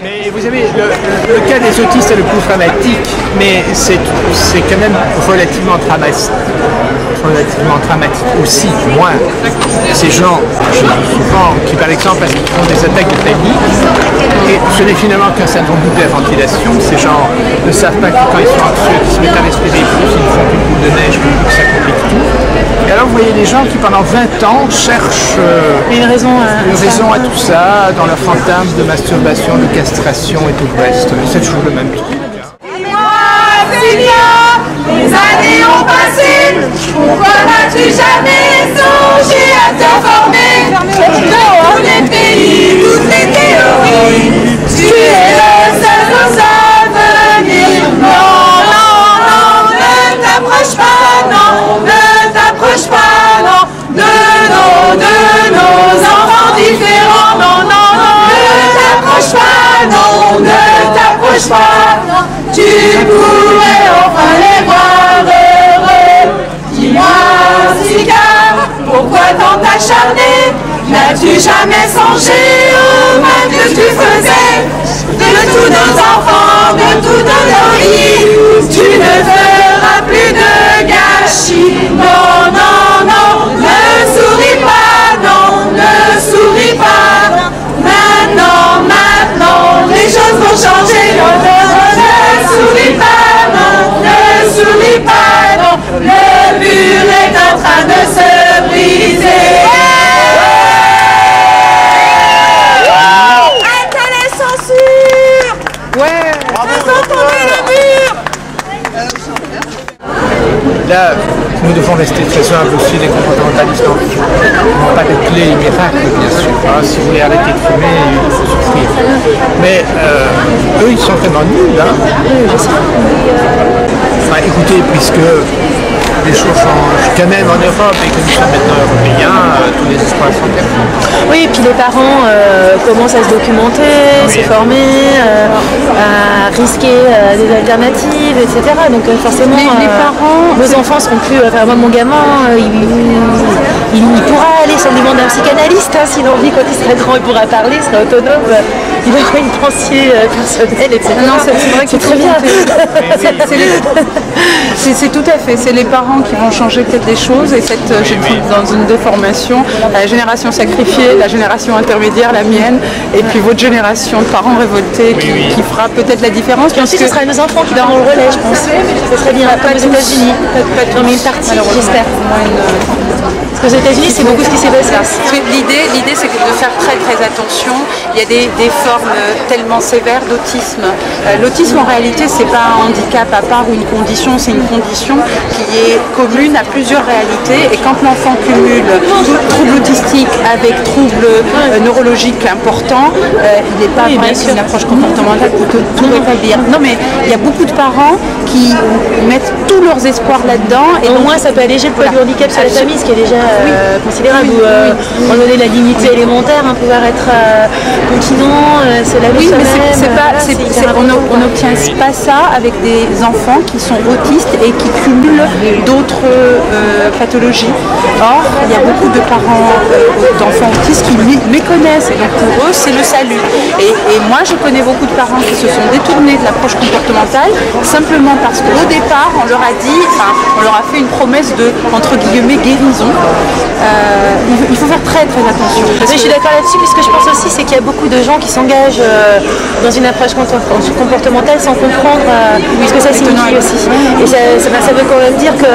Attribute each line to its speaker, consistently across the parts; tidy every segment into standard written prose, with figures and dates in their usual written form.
Speaker 1: Mais vous savez, le cas des autistes est le plus dramatique, mais c'est quand même relativement dramatique aussi, du moins. Ces gens, je dis souvent, qui par exemple font des attaques de panique, et ce n'est finalement qu'un syndrome d'hyperventilation. Ces gens ne savent pas que quand ils sont anxieux, qu'ils se mettent à respirer plus, ils font une boule de neige, que ça complique tout. Et alors vous voyez des gens qui pendant 20 ans cherchent
Speaker 2: une raison
Speaker 1: à tout ça, dans leur fantasme de masturbation, de castration et tout le reste. C'est toujours le même truc.
Speaker 3: Les années ont passé, pourquoi n'as-tu jamais songé à te former? Dans tous les pays, toutes les théories, tu es le seul aux avenirs. Non, non, non, ne t'approche pas, non, ne t'approche pas, non, de nos enfants différents. Non, non, non, ne t'approche pas, non, ne t'approche pas, non, tu pourrais enfin les voir heureux. Dis-moi, cigare, pourquoi tant t'acharner? N'as-tu jamais songé au mal que tu faisais de tous nos enfants, de toute nos vies? Tu ne feras plus de gâchis. Non, non, non, ne souris pas, non, ne souris pas. Maintenant, maintenant, les choses vont changer. Ne souris pas, non, ne souris pas, non, le mur est en train de se briser. Arrêtez les censures.
Speaker 1: Ouais.
Speaker 3: Faisons tomber le mur.
Speaker 1: Là, nous devons rester très humbles aussi, les comportementalistes n'ont pas de clé miracle, bien sûr. Hein. Si vous voulez arrêter de fumer, il faut souffrir. Mais eux, ils sont vraiment nuls. Hein. Enfin, écoutez, puisque les choses changent quand même en Europe et que nous sommes maintenant européens, tous les espoirs sont perdus.
Speaker 2: Oui, et puis les parents commencent à se documenter, se former, à risquer des alternatives, etc. Donc forcément,
Speaker 4: les parents,
Speaker 2: nos enfants seront plus... Enfin, moi, mon gamin, il pourra aller sur le demande d'un psychanalyste, hein, s'il a envie, quand il sera grand, il pourra parler, il sera autonome, il aura une pensée personnelle, etc.
Speaker 4: Non, c'est vrai que
Speaker 2: c'est très bien.
Speaker 4: C'est tout à fait, c'est les parents qui vont changer peut-être les choses et je trouve dans une déformation, la génération sacrifiée, la génération intermédiaire, la mienne, et puis votre génération de parents révoltés qui fera peut-être la différence.
Speaker 2: Et ensuite, ce sera nos enfants qui auront le relais, je pense. Ce serait bien, comme aux États-Unis. Dans une partie, j'espère. Parce qu'aux États-Unis, c'est beaucoup ce qui s'est passé.
Speaker 4: L'idée, c'est de faire très très attention. Il y a des formes tellement sévères d'autisme. L'autisme, en réalité, c'est pas un handicap à part ou une condition, c'est une condition qui est commune à plusieurs réalités. Et quand l'enfant cumule trouble autistique avec trouble neurologique important, il n'est pas vrai que une approche comportementale pour que tout ne pas le dire. Non, mais il y a beaucoup de parents qui mettent tous leurs espoirs là-dedans.
Speaker 2: Et au moins, ça peut alléger le poids du handicap sur la famille, ce qui est déjà considérable. On donner la dignité élémentaire, pouvoir être continent, se laver soi-même.
Speaker 4: On n'obtient pas ça avec des enfants qui sont autistes et qui cumulent d'autres pathologies. Or, il y a beaucoup de parents d'enfants autistes qui méconnaissent, et donc pour eux, c'est le salut. Et moi, je connais beaucoup de parents qui se sont détournés de l'approche comportementale simplement parce qu'au départ, on leur a fait une promesse de, entre guillemets, guérison. Il faut faire très très attention.
Speaker 2: Je suis d'accord là-dessus, puisque je pense aussi c'est qu'il y a beaucoup de gens qui s'engagent dans une approche comportementale sans comprendre ce que ça signifie aussi. Et ça veut quand même dire que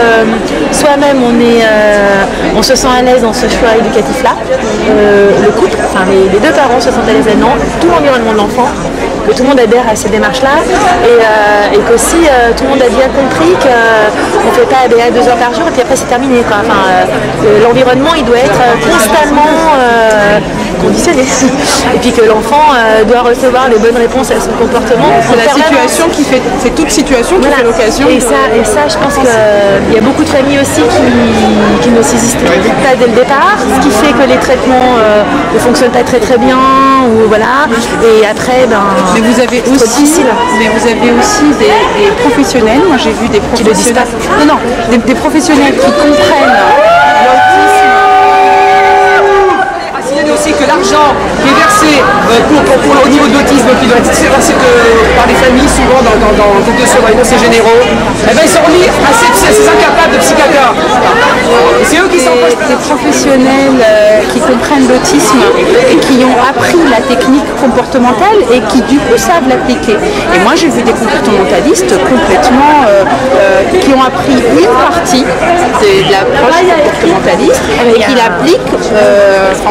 Speaker 2: soi-même on se sent à l'aise dans ce choix éducatif-là, le couple, enfin les deux parents se sentent à l'aise là-dedans, tout l'environnement de l'enfant, que tout le monde adhère à ces démarches-là, et qu'aussi tout le monde a bien compris qu'on ne fait pas ABA 2 heures par jour et puis après c'est terminé, quoi. Enfin, l'environnement il doit être constamment conditionné, et puis que l'enfant doit recevoir les bonnes réponses à son comportement.
Speaker 4: C'est la situation qui fait, c'est toute situation qui fait l'occasion.
Speaker 2: Et ça, je pense qu'il y a beaucoup de familles aussi qui ne saisissent pas dès le départ, ce qui fait que les traitements ne fonctionnent pas très très bien, ou voilà. Et après,
Speaker 4: mais vous avez aussi des professionnels. Moi, j'ai vu des professionnels. Des professionnels qui comprennent l'autisme.
Speaker 5: aussi que l'argent qui est versé au niveau de l'autisme, qui doit être versé par les familles, souvent dans les dossiers généraux, eh ben, ils sont remis à ces incapables de psychiatrie. C'est eux qui s'empochent.
Speaker 4: Des professionnels qui comprennent l'autisme et qui ont appris la technique comportementale et qui du coup savent l'appliquer. Et moi j'ai vu des comportementalistes complètement qui ont appris une partie de l'approche comportementaliste et qui l'appliquent.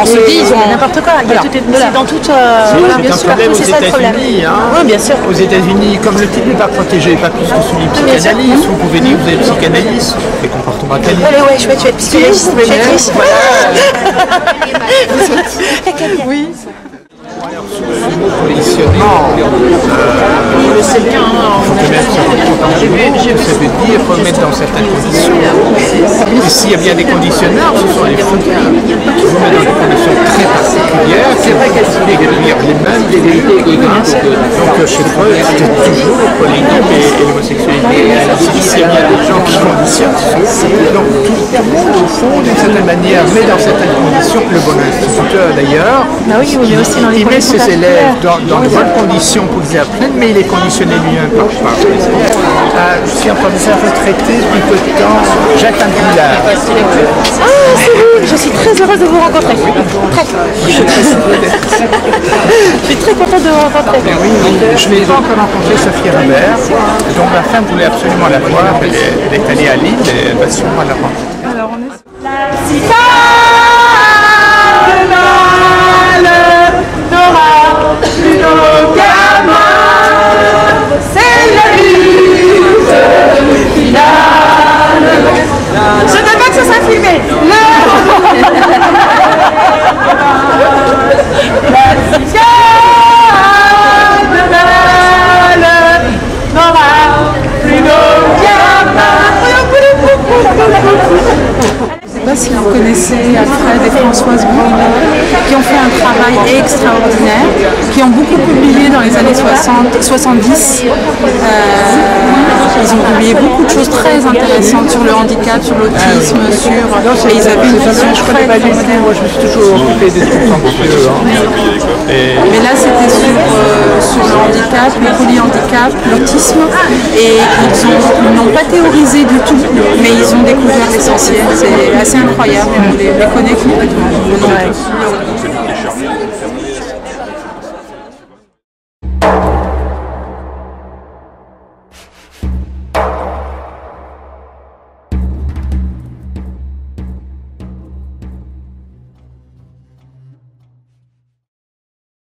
Speaker 4: On se dit ils ont
Speaker 2: n'importe quoi. Il y a c'est dans toute.
Speaker 1: C'est un problème aux États-Unis.
Speaker 2: Oui, bien sûr.
Speaker 1: Aux États-Unis, comme le type n'est pas protégé, pas plus que celui de psychanalyste, vous pouvez dire que vous êtes psychanalyste et comportementaliste.
Speaker 2: Allez, ouais, je vais être psychanalyste.
Speaker 4: oui.
Speaker 1: Alors, sur le mot conditionnement, il faut que ça veut dire remettre dans certaines conditions. Et s'il y a bien des conditionneurs, ce sont les frontières qui vous mettent dans des conditions très particulières, c'est vrai qu'elles sont les mêmes des vérités égoïstes. Donc chez Freud, c'était toujours le polygame et l'homosexualité. S'il y a bien des gens qui conditionnent, donc tout le monde, au fond, d'une certaine manière, met dans certaines conditions, le bon instituteur d'ailleurs, il met ses élèves dans de bonnes conditions pour qu'ils apprennent, mais il est conditionné lui-même par je suis en train de faire retraiter depuis peu de temps Jacques Anguillard.
Speaker 2: Ah, c'est vous. Je suis très heureuse de vous rencontrer. Très. Je suis très contente de vous rencontrer.
Speaker 1: Je n'ai pas encore rencontré Sophie Robert, dont ma femme voulait absolument la voir. Elle est allée à Lille et elle va sûrement la rencontrer.
Speaker 4: Alors on est...
Speaker 3: Je ne veux pas que ça soit filmé.
Speaker 4: Je ne sais pas si vous connaissez Alfred et Françoise Bruno, qui ont fait un travail extraordinaire, qui ont beaucoup publié dans les années 70. Ils ont publié beaucoup de choses très intéressantes sur le handicap, sur l'autisme, et ils avaient une vision très moderne.
Speaker 1: Moi, je me suis toujours occupé des trucs anxieux.
Speaker 4: Mais là, c'était sur le handicap, le polyhandicap, l'autisme, et ils n'ont pas théorisé du tout, mais ils ont découvert l'essentiel. C'est assez incroyable, on les connaît complètement.